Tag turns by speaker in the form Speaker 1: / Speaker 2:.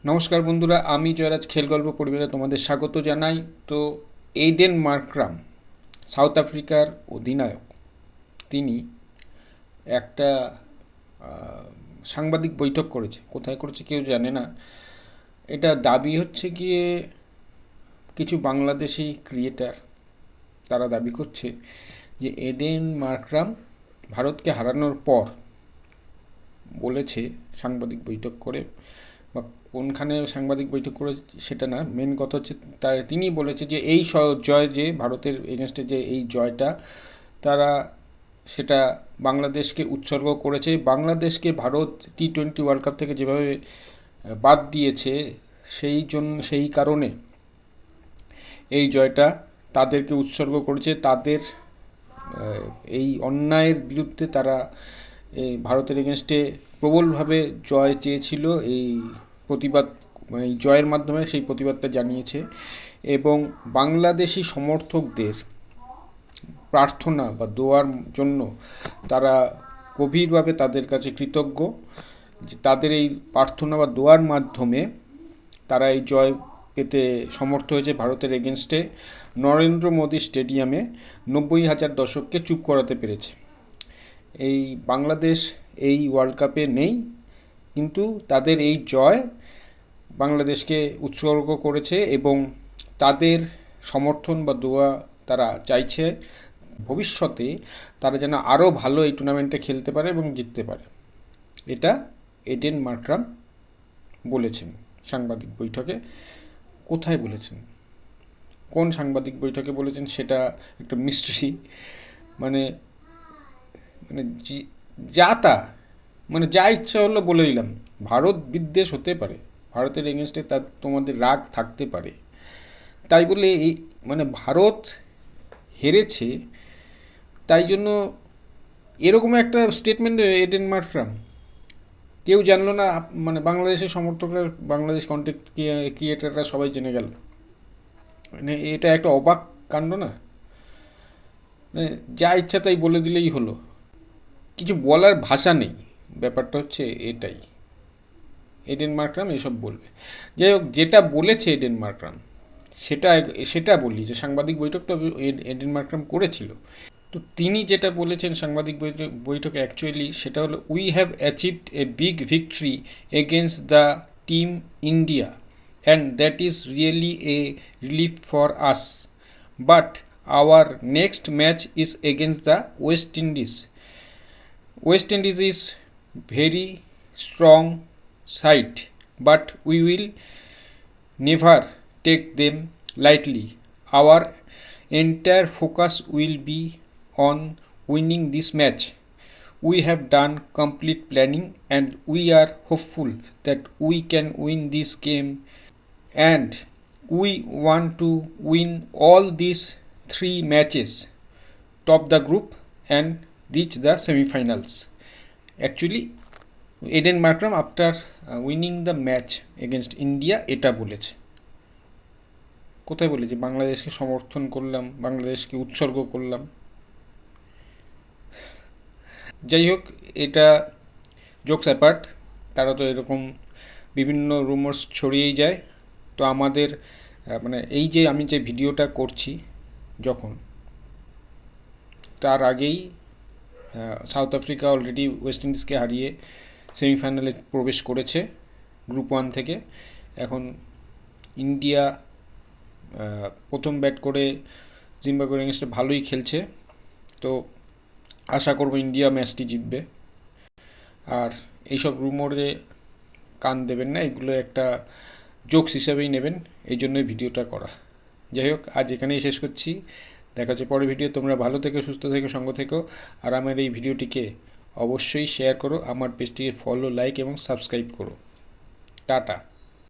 Speaker 1: নমস্কার বন্ধুরা, আমি জয়রাজ খেল গল্প পরিবারে তোমাদের স্বাগত জানাই। তো এইডেন মার্করাম, সাউথ আফ্রিকার অধিনায়ক, তিনি একটা সাংবাদিক বৈঠক করেছে। কোথায় করেছে কেউ জানে না। এটা দাবি হচ্ছে গিয়ে কিছু বাংলাদেশি ক্রিয়েটার, তারা দাবি করছে যে এডেন মার্করাম ভারতকে হারানোর পর বলেছে সাংবাদিক বৈঠক করে, বা কোনখানে সাংবাদিক বৈঠক করে সেটা না, মেন কথা হচ্ছে তিনি বলেছে যে এই জয়, যে ভারতের এগেনস্টে যে এই জয়টা, তারা সেটা বাংলাদেশকে উৎসর্গ করেছে। বাংলাদেশকে ভারত T20 ওয়ার্ল্ড কাপ থেকে যেভাবে বাদ দিয়েছে, সেই কারণে এই জয়টা তাদেরকে উৎসর্গ করেছে। তাদের এই অন্যায়ের বিরুদ্ধে তারা এই ভারতের এগেনস্টে প্রবলভাবে জয় চেয়েছিল। এই প্রতিবাদ, এই জয়ের মাধ্যমে সেই প্রতিবাদটা জানিয়েছে এবং বাংলাদেশি সমর্থকদের প্রার্থনা বা দোয়ার জন্য তারা গভীরভাবে তাদের কাছে কৃতজ্ঞ যে তাদের এই প্রার্থনা বা দোয়ার মাধ্যমে তারা এই জয় পেতে সমর্থ হয়েছে ভারতের এগেনস্টে। নরেন্দ্র মোদী স্টেডিয়ামে 90,000 দর্শককে চুপ করাতে পেরেছে। এই বাংলাদেশ এই ওয়ার্ল্ড কাপে নেই, কিন্তু তাদের এই জয় বাংলাদেশকে উৎসর্গ করেছে এবং তাদের সমর্থন বা দোয়া তারা চাইছে ভবিষ্যতে তারা যেন আরও ভালো এই টুর্নামেন্টে খেলতে পারে এবং জিততে পারে। এটা এডেন মার্করাম বলেছেন সাংবাদিক বৈঠকে। কোথায় বলেছেন, কোন সাংবাদিক বৈঠকে বলেছেন সেটা একটা মিস্ট্রি। মানে মানে যা তা, মানে যা ইচ্ছা হলো বলে দিলাম। ভারত বিদ্বেষ হতে পারে, ভারতের এগেনস্টে তোমাদের রাগ থাকতে পারে, তাই বলে এই মানে ভারত হেরেছে তাই জন্য এরকম একটা স্টেটমেন্ট এডেন মার্করাম। কেউ জানলো না, মানে বাংলাদেশের সমর্থকরা, বাংলাদেশ কন্টেন্ট ক্রিয়েটাররা সবাই জেনে গেল। মানে এটা একটা অবাক কাণ্ড না? মানে যা ইচ্ছা তাই বলে দিলেই হলো, কিছু বলার ভাষা নেই। ব্যাপারটা হচ্ছে এটাই, এডেন মার্করাম এসব বলবে। যাই হোক, যেটা বলেছে এডেন মার্করাম সেটা সেটা বলি, যে সাংবাদিক বৈঠকটা এডেন মার্করাম করেছিল। তো তিনি যেটা বলেছেন সাংবাদিক বৈঠকে অ্যাকচুয়ালি সেটা হলো, we have achieved a big victory against the team India and that is really A relief for us, but hour next match is against the West Indies. West Indies is very strong side, but we will never take them lightly. Our entire focus will be on winning this match. We have done complete planning and we are hopeful that we can win this game, and we want to win all these three matches, top the group and reach the semi-finals. Actually, Aiden Markram after winning the match against India এটা বলেছে। কোথায় বলেছে বাংলাদেশকে সমর্থন করলাম, বাংলাদেশকে উৎসর্গ করলাম? যাই হোক, এটা জোকস অ্যাপার্ট, তারা তো এরকম বিভিন্ন রুমার্স ছড়িয়েই যায়। তো আমাদের মানে এই যে আমি যে ভিডিওটা করছি, যখন তার আগেই সাউথ আফ্রিকা অলরেডি ওয়েস্ট ইন্ডিজকে হারিয়ে সেমিফাইনালে প্রবেশ করেছে গ্রুপ 1 থেকে। এখন ইন্ডিয়া প্রথম ব্যাট করে জিম্বাবুয়ের এগেনস্টে ভালোই খেলছে, তো আশা করব ইন্ডিয়া ম্যাচটি জিতবে। আর এইসব রুমোরে কান দেবেন না, এগুলো একটা জোকস হিসাবেই নেবেন, এই জন্যই ভিডিওটা করা। যাই হোক, আজ এখানেই শেষ করছি। দেখা হচ্ছে পরের ভিডিও। তোমরা ভালো থেকো, সুস্থ থেকো, সঙ্গ থেকো। আর আমার এই ভিডিওটিকে অবশ্যই শেয়ার করো, আমার পেজটিকে ফলো, লাইক এবং সাবস্ক্রাইব করো। টাটা।